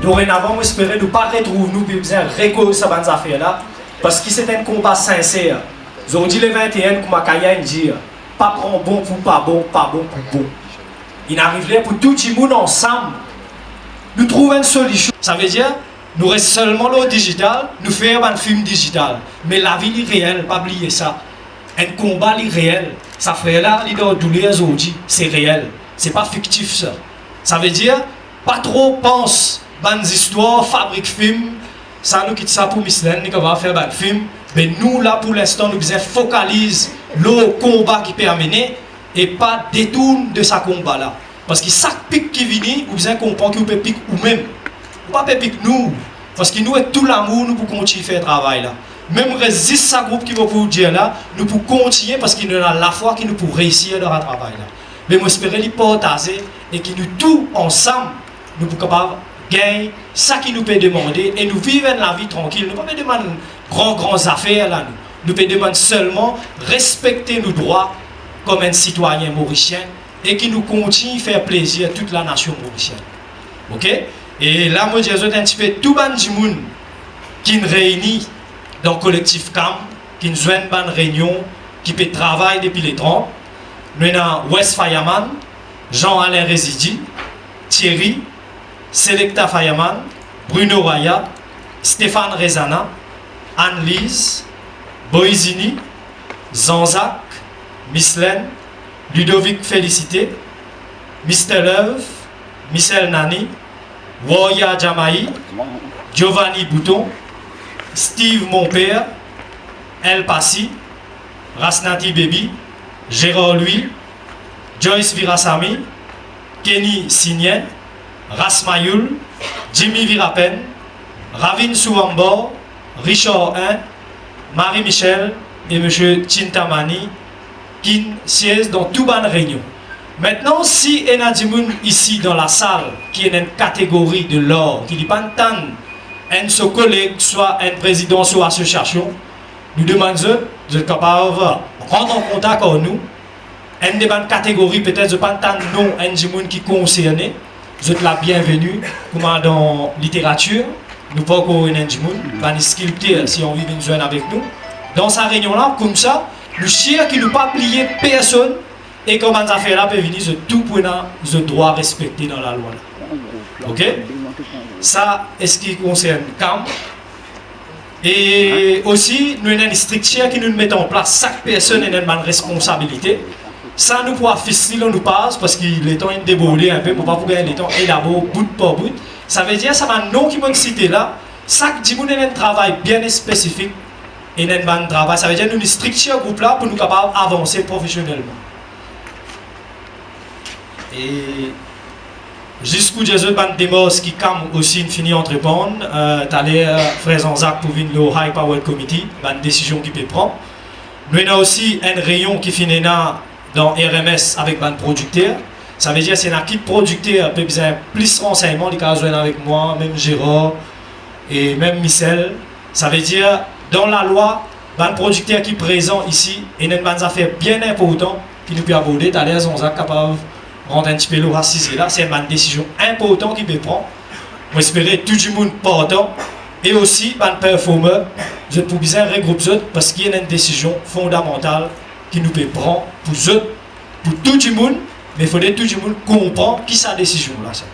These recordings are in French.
Dorénavant, j'espère nous pas retrouver nous puis bien récoller ces affaires là parce que c'était un combat sincère. Ils dit le 21 comme Kaya dit pas prendre bon pour pas bon, pas bon pour bon. Il arriverait pour tout le monde ensemble nous trouver une solution. Ça veut dire nous restons seulement là au digital, nous faisons un film digital, mais la vie est réelle, pas oublier ça. Un combat est réel. Ça fait là, il doit douleur aujourd'hui, c'est réel. C'est pas fictif ça. Ça veut dire pas trop pense bandes histoires, fabrique film. Ça nous quitte ça pour Mislène, nous va faire un film. Mais nous là pour l'instant nous focalise le combat qui peut amener et pas détourne de ce combat là. Parce que chaque pic qui vient, vous avez comprendre que vous pouvez piquer ou même. Pas piquer nous. Parce que nous avons tout l'amour nous pour continuer à faire le travail là. Même résiste ce groupe qui va vous dire là, nous pour continuer parce qu'il nous a la foi qui nous pour réussir dans le travail là. Mais moi j'espère les partager et que nous tous ensemble nous pour capables gagner ça qui nous peut demander et nous vivons la vie tranquille. Nous ne pouvons pas demander grandes affaires là nous pouvons demander seulement respecter nos droits comme un citoyen mauricien et qui nous continue à faire plaisir à toute la nation mauricienne. OK? Et là moi je dis un petit peu tout le monde qui nous réunit dans le collectif CAM, qui nous joue une réunion, qui peut travailler depuis les 30. Nous avons West Fireman, Jean-Alain Rézidi, Thierry, Selecta Fireman, Bruno Raya, Stéphane Rezana, Anne-Lise, Boisini, Zanzac, Mislaine, Ludovic Félicité, Mister Love, Michel Nani, Woya Jamaï, Giovanni Bouton, Steve Monpère, El Passi, Rasnati Baby, Gérard Louis, Joyce Virasami, Kenny Signien, Rasmayoul, Jimmy Virapen, Ravin Souambor, Richard 1, Marie-Michel et M. Chintamani qui siègent dans toute bonne réunion. Maintenant, si il y a des gens ici dans la salle qui est une catégorie de l'or, qui n'est pas un de collègue, soit un président, soit association, nous demandons de capable de rendre en contact avec nous. Une de bonnes catégories, peut-être de pas tant non, un de qui concerné, vous êtes la bienvenue, comme dans la littérature, nous pas qu'on un de pas sculpter si on vit une zone avec nous. Dans sa réunion là, comme ça, nous cher qui ne pas plier personne et comment ça fait là peut venir de tout point de droit respecté dans la loi. OK? Ça, est ce qui concerne CAM. Et aussi, nous avons une structure qui nous met en place. Chaque personne a une responsabilité. Ça nous pourra faciliter, nous passe parce que le temps est débordé un peu pour pas gagner le temps élaboré bout par bout. Ça veut dire ça va non qui m'a cité là. Chaque dimanche a un travail bien spécifique et un bon travail. Ça veut dire nous une structure groupe là pour nous capables d'avancer professionnellement. Et jusqu'où j'ai eu des démos qui cam aussi fini entreprendre, t'allais frère Zanzac pour venir le High Power Committee, une décision qui peut prendre. Nous avons aussi une réunion qui finit dans RMS avec un producteur. Ça veut dire que c'est un kit producteur peut besoin plus de renseignements, les cas joindre avec moi, même Gérard et même Michel. Ça veut dire dans la loi, un producteur qui est présent ici, il y a une affaire bien importante qui nous peut aborder. T'allais Zanzac capable rendre un petit peu le racisé là, c'est une décision importante qui peut prendre. J'espère tout le monde partant et aussi un performeur, je pour bien regrouper parce qu'il y a une décision fondamentale qui nous peut prendre pour eux, pour tout le monde, mais il faudrait que tout le monde comprenne qui sa décision là. Ça.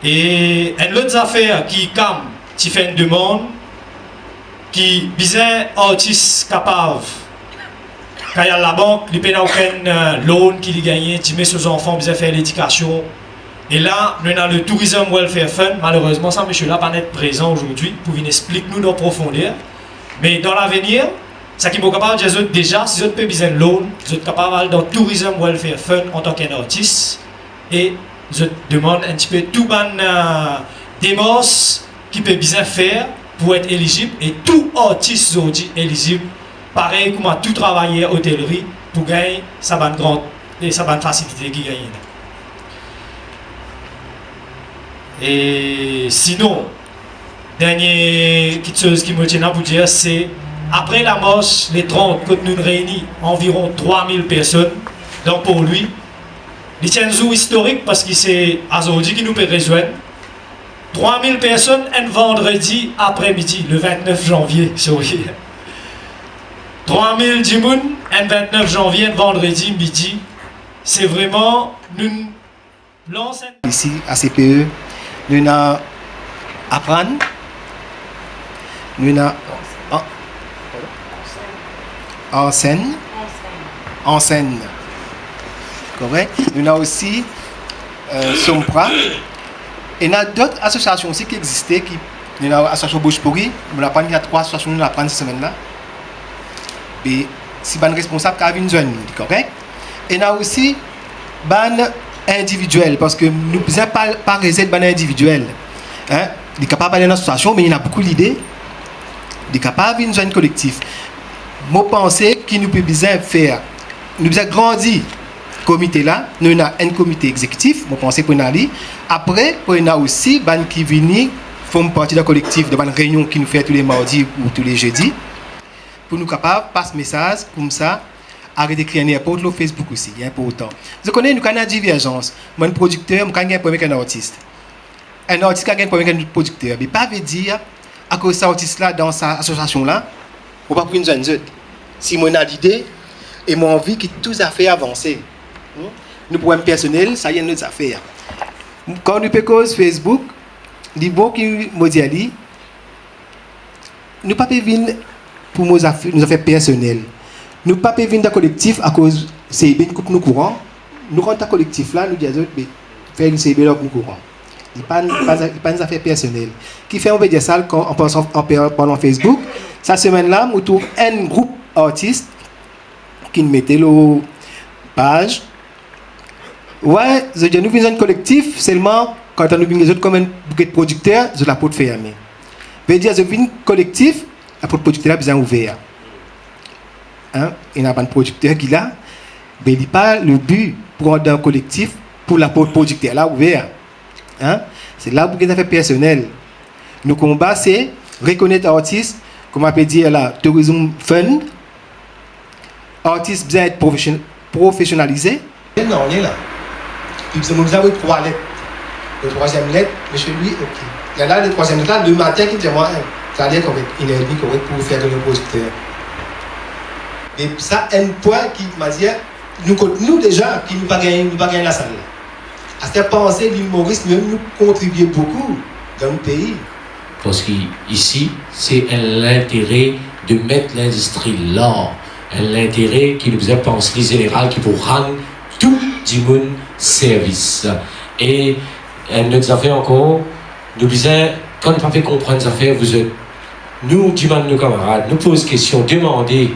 Et une autre affaire qui comme tu fais une demande qui bizarre artiste capable. Quand il y a la banque, il n'y a aucun loan qui est gagné, tu mets ses enfants, ils faire l'éducation. Et là, nous avons le Tourism Welfare Fund. Malheureusement, ça, monsieur-là, pas être présent aujourd'hui pour venir expliquer nous nos profondeurs. Mais dans l'avenir, ça qui est capable de dire déjà, si vous avez besoin de loan, vous êtes capable d'aller dans le Tourism Welfare Fund en tant qu'artiste. Et je demande un petit peu tout les démarches qui peut bien faire pour être éligible. Et tout artiste aujourd'hui éligible. Pareil comme à tout travailler à hôtellerie pour gagner sa bonne grande et sa bonne facilité qui gagne. Et sinon, dernière petite chose qui me tient à vous dire, c'est après la marche, les 30, quand nous réunissons environ 3000 personnes, donc pour lui, il tient un zoo historique parce que c'est aujourd'hui qui nous peut rejoindre. 3000 personnes un vendredi après-midi, le 29 janvier, sorry. 3000 Jimoun, un 29 janvier, un vendredi midi. C'est vraiment une lance. Ici, à CPE, nous avons apprendre, nous avons en scène. Correct? Nous avons aussi Sompra. Et il y a d'autres associations aussi qui existaient. Nous avons l'association Bouche Pourri. Nous avons il y a 3 associations nous avons cette semaine-là. Et si ban responsable qui a une zone, correct? Et nous avons aussi ban individuel parce que nous ne pouvons pas réserver ban individuel. Hein? Il est capable d'aller dans l'association, mais il y a beaucoup d'idées. Il est capable d'une zone collective. Moi, je pense qu'il nous peut bien faire. Nous devons grandir comité là. Nous avons un comité exécutif. Je pense pour nous aller. Après, on a aussi ban qui viennent font partie d'un collectif de ban réunion qui nous fait tous les mardis ou tous les jeudis. Pour nous capables de passer message comme ça. Arrêtez d'écrire n'importe sur Facebook aussi. Il y a important. Vous connaissez, nous avons une divergence. Moi, un producteur, je suis un problème avec un artiste. Un artiste qui a un problème avec un producteur. Mais pas veut dire à cause de cet artiste-là, dans cette association-là, on va pas prendre une zone. Si moi j'ai l'idée et mon envie que tout ça fait avancer. Nous problèmes personnels, ça y est notre affaire. Quand nous peut cause Facebook, les mots qui me disent, nous pas venir pour nos affaires personnelles. Nous pas venir dans le collectif à cause c'est bien coupe nous courant. Nous rentrons dans le collectif là, nous disons faire une CB là pour nous courant. Il pas une affaire personnelle. Qui fait on veut dire ça en pendant Facebook. Cette semaine-là, on trouve un groupe artiste qui nous mettait le page. Ouais, je dis nous venons un collectif seulement quand nous venons les autres comme un bouquet de producteurs, je la porte fermée. Veut dire je viens collectif, la porte producteur bien ouvert. Hein? Il n'y a pas de producteur qui là, mais il n'y a pas le but pour un collectif pour la porte producteur là ouvert. Hein? C'est là pour les affaires personnelles. Nos combats c'est reconnaître l'artiste, comme on peut dire là, tourisme fun, artiste bien être professionnalisé. Non, on est là. Puis vous avez 3 lettres. Le 3e lettre, monsieur lui, ok. Il y en a le 3e lettre là, le matin qui dit moi, ça allait avec énergie correcte pour faire de l'impositeur. Et ça, un point qui m'a dit, nous déjà, qui nous pas gagner la salle. À cette pensée, l'humoriste, même nous contribue beaucoup dans le pays. Parce qu'ici, c'est l'intérêt de mettre l'industrie là. L'intérêt qui nous a pensé général qui pour rendre tout du monde service. Et elle nous a fait encore, nous disons, quand on ne peut pas comprendre les affaires, vous êtes, nous, demandons nos camarades, nous posons des questions, demandez,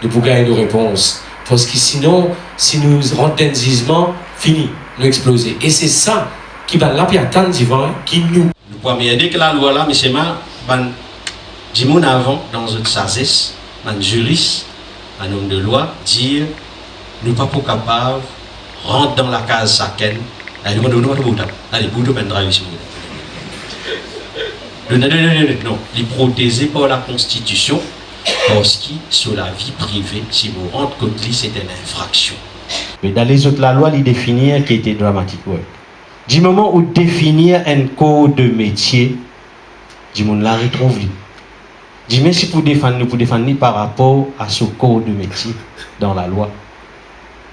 nous pouvons gagner nos réponses. Parce que sinon, si nous rentrons dans le gisement, fini, nous exploser. Et c'est ça qui va là, puis attendre divin, qui nous. Nous pouvons bien dire que la loi là, mais c'est mal, du monde avant, dans notre sagesse, un juriste, un homme de loi, dire, nous ne sommes pas capables rentre dans la case saken. Allez, boudou ben drive ici. Non, il est protégé par la Constitution parce que sur la vie privée, si vous rentrez contre lui, c'est une infraction. Mais dans les autres, la loi, il définit qui était dramatique. Ouais. Du moment où définir un code de métier, du monde la retrouve. Du mais si pour défendre par rapport à ce code de métier dans la loi.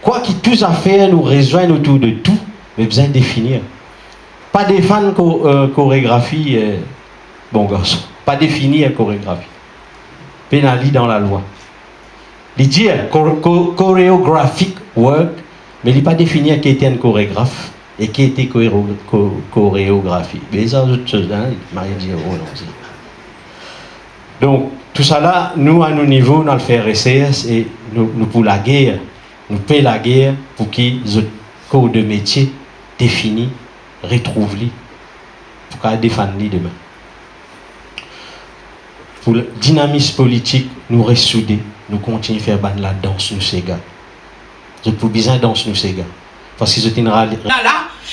Quoi que tous affaires nous rejoignent autour de tout, mais besoin de définir. Pas défendre chorégraphie, bon garçon. Pas définir chorégraphie. Pénali dans la loi. Il dit chorégraphic work, mais il n'est pas définir qui était un chorégraphe et qui était chorégraphie. Mais ça, autre chose, hein, il m'a dit, oh non. Donc, tout ça là, nous, à nos niveaux, dans le FRSS, et nous pour la guerre, nous payons la guerre pour qu'ils aient un code de métier défini, retrouve-les, pour qu'ils défendent demain. Pour le dynamisme politique, nous ressouder, nous continuons à faire la danse, nous, ces gars. Nous pour bien danser, nous, ces gars. Parce qu'ils ont une réalité. Là,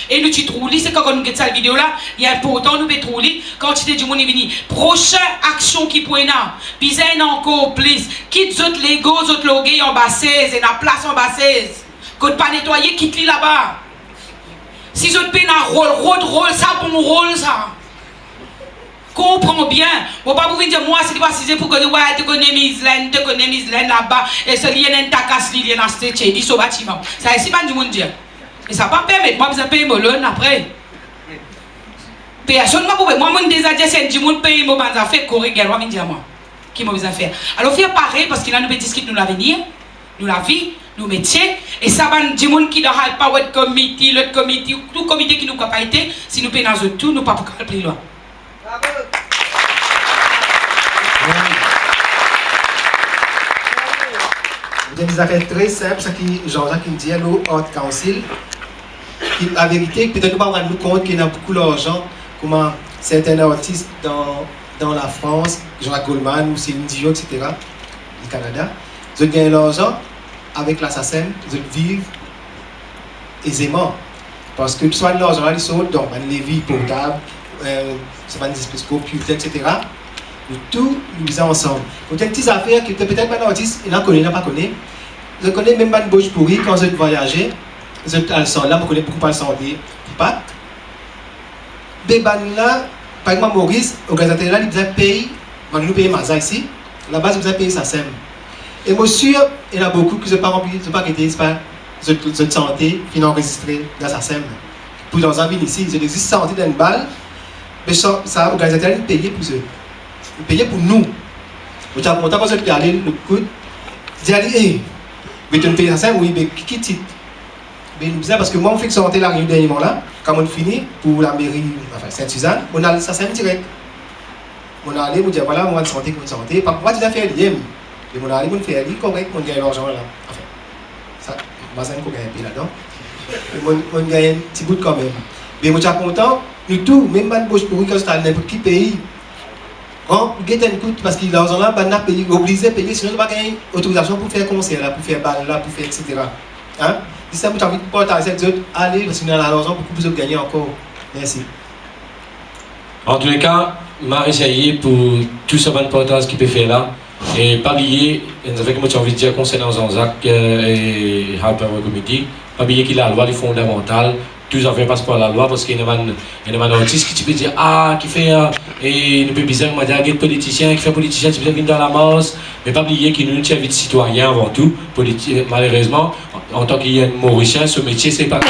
et nous tu trouves, c'est quand nous regardons cette vidéo là, il y a important nous trouver quand tu dis du monde est venu. Prochaine action qui pourrait là, puis c'est encore plus. Quitte autres Lego, autres logués en bassaise, et la place en bassaise. Quand pas nettoyer, quitte-les là-bas. Si autres peine un rôle, ça pour mon rôle ça. Comprends bien. Bon, pas vous dire, moi, c'est pas si c'est pour que ouais, tu connais Mislaine là-bas, et ce lien est ta casse, il y a un stage, il est au bâtiment. Ça, c'est pas du monde dire. Et ça va pas permettre, moi, vous payer mon loan après. Personne m'a prouvé. Moi, mon désagréable, c'est du monde paye mon banza fait, corriger, moi, dire moi. Qui m'a besoin de faire. Alors, faire pareil, parce qu'il a nous discuter nous l'avenir, nous la vie, nous métiers, et ça va du monde qui n'a pas de comité, l'autre comité, tout comité qui nous n'a pas été, si nous payons dans tout, nous pas pour calculer là. Des affaires très simples, ce qui Jean-Jacques dit à nous, Hot Council, la vérité, peut-être pas rendre nous compte qu'il y a beaucoup d'argent, comment certains artistes dans la France, Jean-Jacques Goldman ou Céline Dion, etc., du Canada, ils gagnent l'argent avec l'assassin, ils vivent aisément. Parce que soit l'argent là, ils sont dans les vies portables, c'est pas des espèces de computers, etc. Nous tout nous faisons ensemble. Donc, il y a des petites affaires que peut-être pas d'artiste, il en connaît, il n'en pas connaît. Je connais même pas de bouche pourrie quand je voyager. Je suis là, je connais beaucoup pas le santé. Pas. Des bandes là, par exemple, Maurice, organisateur là, il disait paye, nous payer Maza ici. Là-bas, vous avez payé ça, SEM. Et moi, sûr, il y en a beaucoup qui ne sont pas remplis, qui ne sont pas quittés, c'est pas de santé, qui sont enregistrés dans sa SEM. Pour dans un ville ici, il existe santé dans une balle, mais ça, l'organisateur, il paye pour eux. Il paye pour nous. Vous avez monté quand vous allez le coup, vous allez, hey, mais tu ne payes ça, oui, mais qui quitte? Mais nous disons, parce que moi, on fait que santé la réunion dernièrement là, quand on finit pour la mairie, enfin Sainte-Suzanne, on a ça, c'est direct. On a allé, on dit, voilà, on va de santé, on santé. Par contre, tu as fait l'IM. Et on a allé, on fait l'IM correct, on gagne l'argent là. Enfin, ça, on va s'en gagner un peu là-dedans. On gagne un petit bout quand même. Mais on est content, nous tous, même pas de bouche pour quand dans n'importe quel pays. On gagne un coup parce qu'il a l'argent là, on a payé, obligé de payer, sinon on ne va pas gagner autorisation pour faire concert là, pour faire balle là, pour faire etc. Hein? Si ça vous avez envie de partager avec les autres, allez, parce qu'on a l'argent beaucoup plus de gagner encore. Merci. En tous les cas, Marie Chaillé pour tout ce bon partage qu'il peut faire là. Et pas oublier, avec moi j'ai envie de dire concernant Jean-Jacques et Harper Committee, pas oublier qu'il a la loi des fondamentales, tous en fait passe par la loi parce qu'il y a un artiste qui tu peux dire ah qui fait et nous peut bizarre on m'a dit un politicien qui fait politicien tu peux venir dans la masse, mais pas oublier qu'il nous tient vite citoyen avant tout, malheureusement en tant qu'il y a un Mauricien ce métier c'est pas.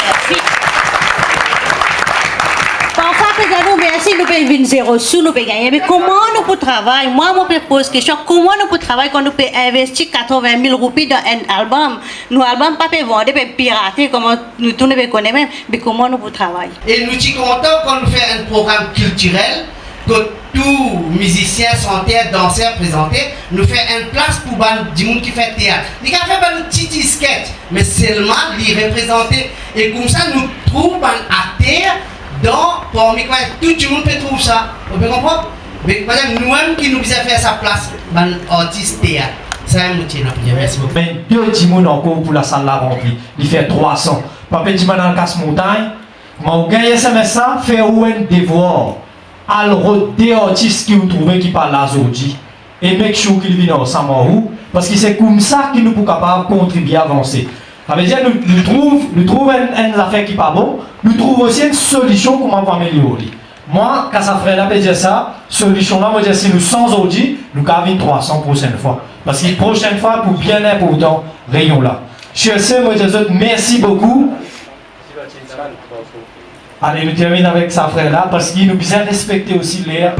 Si nous pouvons venir zéro sous, nous pouvons gagner. Mais comment nous pouvons travailler? Moi, je me pose la question, comment nous pouvons travailler quand nous pouvons investir 80 000 roupies dans un album? Nos albums pas peuvent vendre, peuvent pirater, comme nous tous nous connaissons même. Mais comment nous pouvons travailler? Et nous sommes contents quand nous faisons un programme culturel, que tous musiciens, chanteurs, danseurs présentés, nous faisons une place pour du monde qui fait théâtre. Ils ont fait une petite sketch, mais seulement les représenter. Et comme ça, nous trouvons un acteur. Donc, pour moi, tout le monde peut trouver ça. Vous pouvez comprendre? Mais nous-mêmes qui nous faisons faire sa place, artiste théâtre. C'est un métier. Merci beaucoup. Mais deux personnes encore pour la salle là remplie. Il fait 300. Papa dit dans le casse-montagne, on gagne ça, faire un devoir. Alors, des artistes qui vous trouvez qui parlent là aujourd'hui. Et make sure qu'ils viennent ensemble en haut. Parce que c'est comme ça que nous sommes capables de contribuer à avancer. Ça veut dire nous trouvons une affaire qui n'est pas bon, nous trouvons aussi une solution pour améliorer. Moi, quand ça ferait la dire ça, solution là, moi je dis si nous sans audit, nous avons 300 prochaine fois. Parce que la prochaine fois, pour bien important, rayon là. Je sais, moi je dis merci beaucoup. Allez, nous terminons avec ça frère là, parce qu'il nous bien respecter aussi l'air.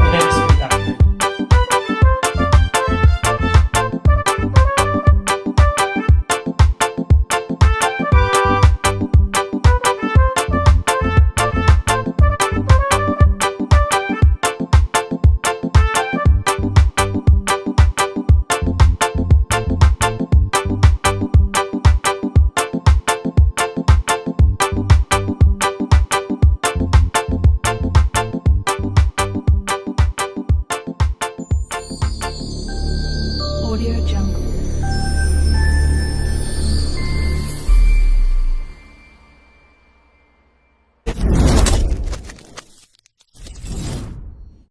Audio Jungle.